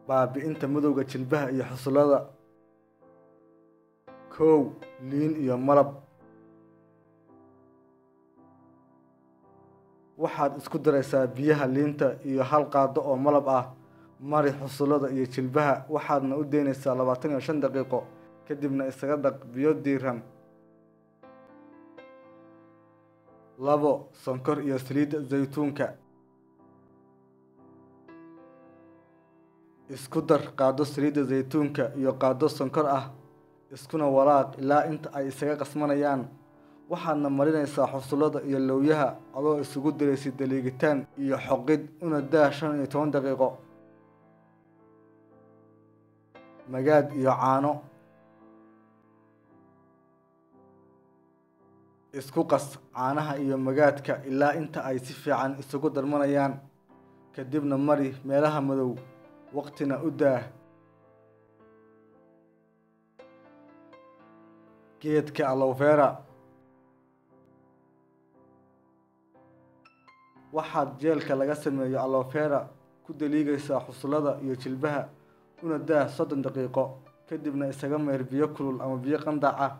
baabi'inta madowga jilbaha iyo xusullada. 1. Liin iyo malab. Waxaad isku daraysaa biyaha liinta iyo hal qaado oo malab ah. Mari xusullada iyo jilbaha waxaadna u daynaysaa 25 daqiiqo, kadibna isaga dhaq biyo diirran. 2. Sonkor iyo saliidda saytuunka. Isku dar qaado saliidda saytuunka iyo qaado sonkor ah, iskuna walaaq ilaa inta ay isaga qasmanayaan. Waxaadna marinaysaa xusullada iyo lowyaha adoo isugu daraysid daliigitaan iyo xoqid, una daa 15 daqiiqo. Magaad iyo caano. Isku qas caanaha iyo magaadka ilaa inta ay si fiican isugu darmanayaan, kadibna mari meelaha madow, waqtina u daa. Geedka aloe vera. Waxaad jeelka laga sameeyo aloe vera ku daliigaysaa xusullada iyo jilbaha, una daa 30 daqiiqo, kadibna isaga mayr biyo kulul ama biyo qandac ah